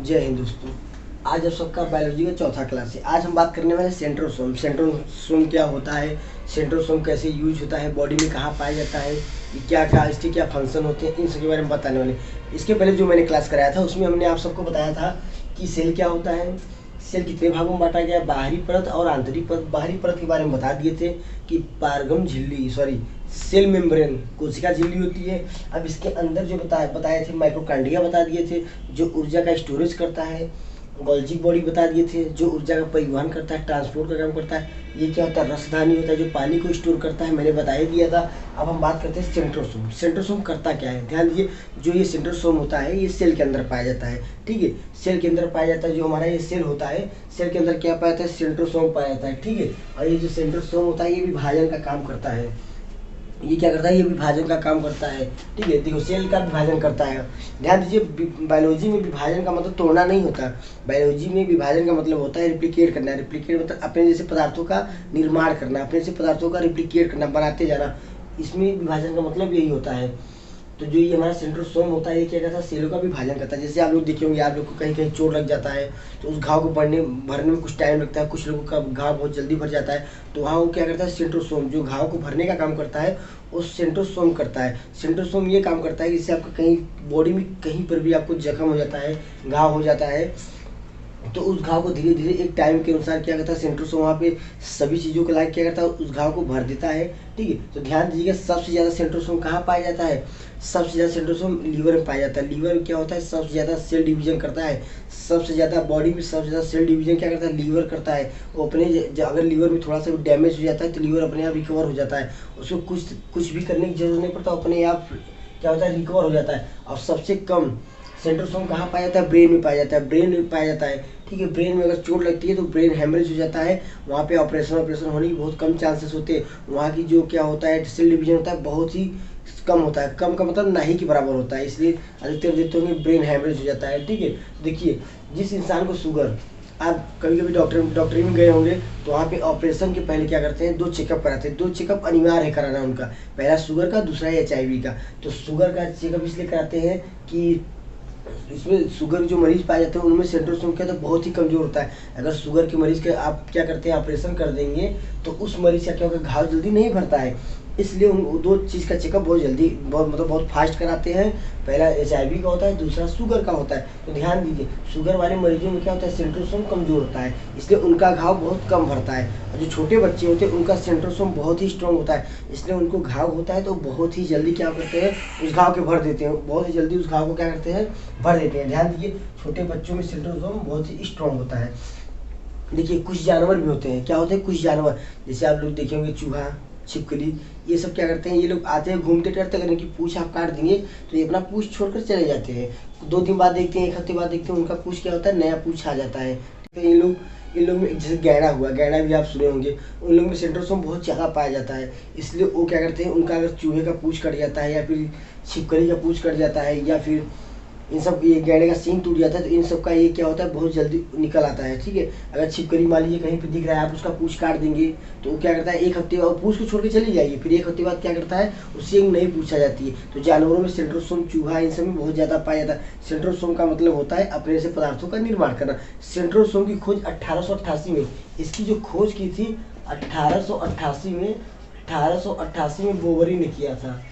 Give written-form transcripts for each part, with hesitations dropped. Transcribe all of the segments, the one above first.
जय हिंद दोस्तों। आज आप सबका बायोलॉजी का चौथा क्लास है। आज हम बात करने वाले हैं सेंट्रोसोम। सेंट्रोसोम क्या होता है, सेंट्रोसोम कैसे यूज होता है, बॉडी में कहाँ पाया जाता है, ये क्या क्या इसके क्या फंक्शन होते हैं, इन सब के बारे में बताने वाले। इसके पहले जो मैंने क्लास कराया था उसमें हमने आप सबको बताया था कि सेल क्या होता है, सेल कितने भागों में बांटा गया, बाहरी परत और आंतरिक परत। बाहरी परत के बारे में बता दिए थे कि पारगम झिल्ली सेल मेम्ब्रेन कोशिका झिल्ली होती है। अब इसके अंदर जो बताए थे माइक्रोकांड्रिया बता दिए थे जो ऊर्जा का स्टोरेज करता है। गोल्जी बॉडी बता दिए थे जो ऊर्जा का परिवहन करता है, ट्रांसपोर्ट का काम करता है। ये क्या होता है, रसधानी होता है जो पानी को स्टोर करता है, मैंने बता ही दिया था। अब हम बात करते हैं सेंट्रोसोम। सेंट्रोसोम करता क्या है, ध्यान दीजिए। जो ये सेंट्रोसोम होता है ये सेल के अंदर पाया जाता है, ठीक है। सेल के अंदर पाया जाता है, जो हमारा ये सेल होता है, सेल के अंदर क्या पाया जाता है, सेंट्रोसोम पाया जाता है, ठीक है। और ये जो सेंट्रोसोम होता है ये विभाजन का काम करता है। ये क्या करता है, ये विभाजन का काम करता है, ठीक है। देखो सेल का विभाजन करता है। ध्यान दीजिए, बायोलॉजी में विभाजन का मतलब तोड़ना नहीं होता। बायोलॉजी में विभाजन का मतलब होता है रिप्लिकेट करना। रिप्लिकेट मतलब अपने जैसे पदार्थों का निर्माण करना, अपने जैसे पदार्थों का रिप्लिकेट करना, बनाते जाना। इसमें विभाजन का मतलब यही होता है। तो जो ये हमारा सेंट्रोसोम होता है ये क्या करता है, सेलों का विभाजन करता है। जैसे आप लोग देखे होंगे, आप लोग को कहीं कहीं चोट लग जाता है तो उस घाव को भरने में कुछ टाइम लगता है, कुछ लोगों का घाव बहुत जल्दी भर जाता है। तो वहाँ वो क्या करता है, सेंट्रोसोम जो घाव को भरने का काम करता है उस सेंट्रोसोम करता है। सेंट्रोसोम ये काम करता है कि जैसे आपका कहीं बॉडी में कहीं पर भी आपको जख्म हो जाता है, घाव हो जाता है, तो उस घाव को धीरे धीरे एक टाइम के अनुसार क्या करता है, सेंट्रोसोम वहाँ पे सभी चीज़ों को लाके क्या करता है, उस घाव को भर देता है, ठीक है। तो ध्यान दीजिएगा, सबसे ज़्यादा सेंट्रोसोम कहाँ पाया जाता है, सबसे ज़्यादा सेंट्रोसोम लीवर में पाया जाता है। लीवर क्या होता है, सबसे ज़्यादा सेल डिवीजन करता है। सबसे ज़्यादा बॉडी में सबसे ज़्यादा सेल डिवीजन क्या करता है, लीवर करता है। वो अपने अगर लीवर में थोड़ा सा भी डैमेज हो जाता है तो लीवर अपने आप रिकवर हो जाता है। उसको कुछ भी करने की जरूरत नहीं पड़ता, अपने आप क्या होता है, रिकवर हो जाता है। और सबसे कम सेंट्रोसोम कहाँ पाया जाता है, ब्रेन में पाया जाता है, ब्रेन में पाया जाता है, ठीक है। ब्रेन में अगर चोट लगती है तो ब्रेन हेमरेज हो जाता है, वहाँ पे ऑपरेशन होने की बहुत कम चांसेस होते हैं। वहाँ की जो क्या होता है, सेल डिवीजन होता है बहुत ही कम होता है। कम का मतलब नहीं के बराबर होता है, इसलिए अधिकतर देखते होंगे ब्रेन हेमरेज हो जाता है, ठीक है। देखिए, जिस इंसान को शुगर, आप कभी कभी डॉक्टरी में गए होंगे तो वहाँ पे ऑपरेशन के पहले क्या करते हैं, 2 चेकअप कराते हैं। 2 चेकअप अनिवार्य है कराना उनका, पहला शुगर का, दूसरा HIV का। तो शुगर का चेकअप इसलिए कराते हैं कि इसमें शुगर जो मरीज पाए जाते हैं उनमें सेंट्रोसोम क्या होता है, बहुत ही कमजोर होता है। अगर शुगर के मरीज के आप क्या करते हैं, ऑपरेशन कर देंगे तो उस मरीज का क्या होगा, घाव जल्दी नहीं भरता है। इसलिए उन 2 चीज़ का चेकअप बहुत जल्दी बहुत फास्ट कराते हैं। पहला HIV का होता है, दूसरा शुगर का होता है। तो ध्यान दीजिए, शुगर वाले मरीजों में क्या होता है, सेंट्रोसोम कमजोर होता है, इसलिए उनका घाव बहुत कम भरता है। और जो छोटे बच्चे होते हैं उनका सेंट्रोसोम बहुत ही स्ट्रांग होता है, इसलिए उनको घाव होता है तो बहुत ही जल्दी क्या करते हैं, उस घाव के भर देते हैं, बहुत ही जल्दी उस घाव को क्या करते हैं, भर देते हैं। ध्यान दीजिए, छोटे बच्चों में सेंट्रोसोम बहुत ही स्ट्रांग होता है। देखिए, कुछ जानवर भी होते हैं, क्या होते हैं कुछ जानवर, जैसे आप लोग देखे होंगे चूहा, छिपकली, ये सब क्या करते हैं, ये लोग आते हैं घूमते टहलते, अगर इनकी पूछ आप काट देंगे तो ये अपना पूछ छोड़कर चले जाते हैं। 2 दिन बाद देखते हैं, 1 हफ्ते बाद देखते हैं, उनका पूछ क्या होता है, नया पूछ आ जाता है। तो इन लोग में जैसे गैंडा हुआ, गैंडा भी आप सुने होंगे, उन लोग में सेंट्रोसोम बहुत ज़्यादा पाया जाता है। इसलिए वो क्या करते हैं, उनका अगर चूहे का पूछ कट जाता है या फिर छिपकली का पूछ कट जाता है या फिर इन सब ये गैंडे का सींग टूट जाता है तो इन सब का ये क्या होता है, बहुत जल्दी निकल आता है, ठीक है। अगर छिपकली मान लीजिए कहीं पे दिख रहा है, आप उसका पूछ काट देंगे तो वो क्या करता है, 1 हफ्ते बाद पूछ को छोड़ के चली जाएगी, फिर 1 हफ्ते बाद क्या करता है, उससे एक नई पूछ आ जाती है। तो जानवरों में सेंट्रोसोम, चूहा, इन सब में बहुत ज़्यादा पाया जाता है। सेंट्रोसोम का मतलब होता है अपने से पदार्थों का निर्माण करना। सेंट्रोसोम की खोज 1888 में, इसकी जो खोज की थी 1888 में बोवरी ने किया था।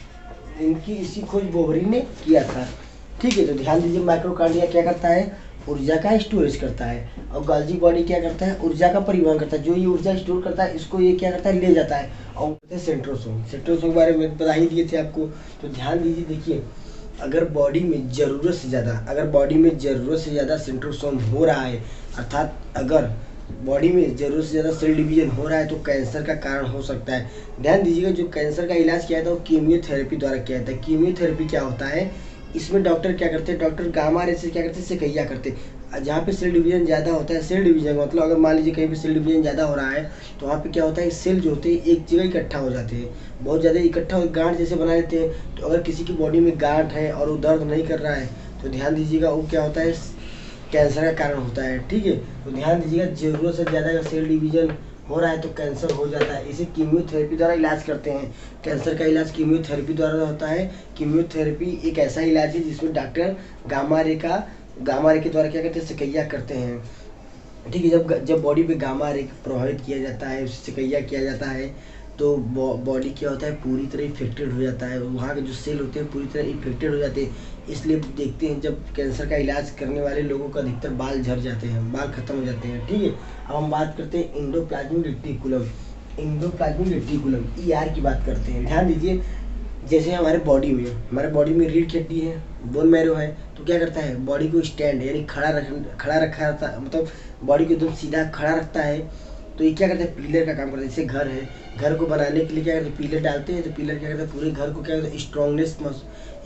इसी खोज बोवरी ने किया था, ठीक है। तो ध्यान दीजिए, माइक्रोकार्डिया क्या करता है, ऊर्जा का स्टोरेज करता है। और गोल्जी बॉडी क्या करता है, ऊर्जा का परिवहन करता है। जो ये ऊर्जा स्टोर करता है इसको ये क्या करता है, ले जाता है। और सेंट्रोसोम के बारे में बता ही दिए थे आपको। तो ध्यान दीजिए, देखिए, अगर बॉडी में ज़रूरत से ज़्यादा सेंट्रोसोम हो रहा है, अर्थात अगर बॉडी में ज़रूरत से ज़्यादा सेल डिवीजन हो रहा है तो कैंसर का कारण हो सकता है। ध्यान दीजिएगा, जो कैंसर का इलाज किया था वो कीमियोथेरेपी द्वारा किया था। कीमियोथेरेपी क्या होता है, इसमें डॉक्टर क्या करते हैं, डॉक्टर गामा रे से क्या करते हैं, सेकैया करते हैं। जहाँ पे सेल डिवीजन ज़्यादा होता है, सेल डिवीजन मतलब अगर मान लीजिए कहीं पे सेल डिवीजन ज़्यादा हो रहा है तो वहाँ पे क्या होता है, सेल जो होते हैं एक जगह इकट्ठा हो जाते हैं, बहुत ज़्यादा इकट्ठा हो गांठ जैसे बना लेते हैं। तो अगर किसी की बॉडी में गांठ है और वो दर्द नहीं कर रहा है तो ध्यान दीजिएगा, वो क्या होता है, कैंसर का कारण होता है, ठीक है। तो ध्यान दीजिएगा, ज़रूरत से ज़्यादा सेल डिवीजन हो रहा है तो कैंसर हो जाता है, इसे कीमियोथेरेपी द्वारा इलाज करते हैं। कैंसर का इलाज कीमियोथेरेपी द्वारा होता है। कीमियोथेरेपी एक ऐसा इलाज है जिसमें डॉक्टर गामा रे का गामा रे के द्वारा क्या करते हैं, सिकैया करते हैं। ठीक है, जब बॉडी पे गामा रे प्रभावित किया जाता है, सिकैया किया जाता है, तो बॉडी क्या होता है, पूरी तरह इफेक्टेड हो जाता है, वहाँ के जो सेल होते हैं पूरी तरह इफेक्टेड हो जाते हैं। इसलिए देखते हैं जब कैंसर का इलाज करने वाले लोगों का अधिकतर बाल झड़ जाते हैं, बाल खत्म हो जाते हैं। ठीक है, अब हम बात करते हैं endoplasmic reticulum. Endoplasmic reticulum ER की बात करते हैं। ध्यान दीजिए, जैसे हमारे बॉडी में रीढ़ की हड्डी है, बोन मैरो है, तो क्या करता है, बॉडी को स्टैंड यानी खड़ा रखा रहता है, मतलब बॉडी को एकदम सीधा खड़ा रखता है। तो ये क्या करता है, पिलर का काम करता है। जैसे घर है, घर को बनाने के लिए क्या करते हैं, पिलर डालते हैं, तो पिलर क्या करता है, पूरे घर को क्या करता है,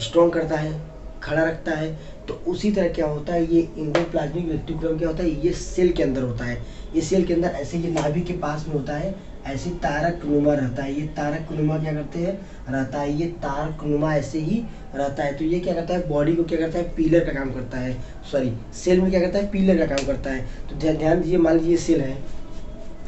स्ट्रॉन्ग करता है, खड़ा रखता है। तो उसी तरह क्या होता है, ये इंडोप्लाज्मिक रेटिकुलम क्या होता है, ये सेल के अंदर होता है। ये सेल के अंदर ऐसे ये नाभि के पास में होता है, ऐसे तारकनुमा रहता है। ये तारकनुमा क्या करते हैं, रहता है, ये तारकनुमा ऐसे ही रहता है। तो ये क्या करता है, बॉडी को क्या करता है, पिलर का काम करता है, सॉरी सेल में क्या करता है, पिलर का काम करता है। तो ध्यान दीजिए, मान लीजिए सेल है,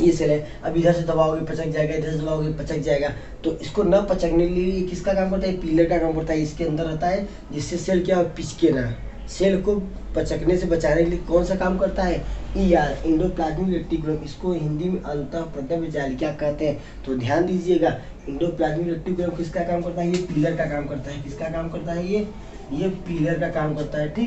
ये सेल है, अब इधर से दबाओगे पचक जाएगा, इधर से दबाओगे पचक जाएगा। तो इसको न पचकने के लिए ये किसका काम करता है, पिलर का काम करता है, इसके अंदर रहता है, जिससे सेल क्या पिचके ना। सेल को पचकने से बचाने के लिए कौन सा काम करता है, ER इंडोप्लाज्मिक रेटिकुलम। इसको हिंदी में अंतःप्रज्ञा जालिका कहते हैं। तो ध्यान दीजिएगा, इंडोप्लाज्मिक रेटिकुलम किसका काम करता है, ये पिलर का काम करता है। किसका काम करता है, ये पिलर का काम करता है। ठीक।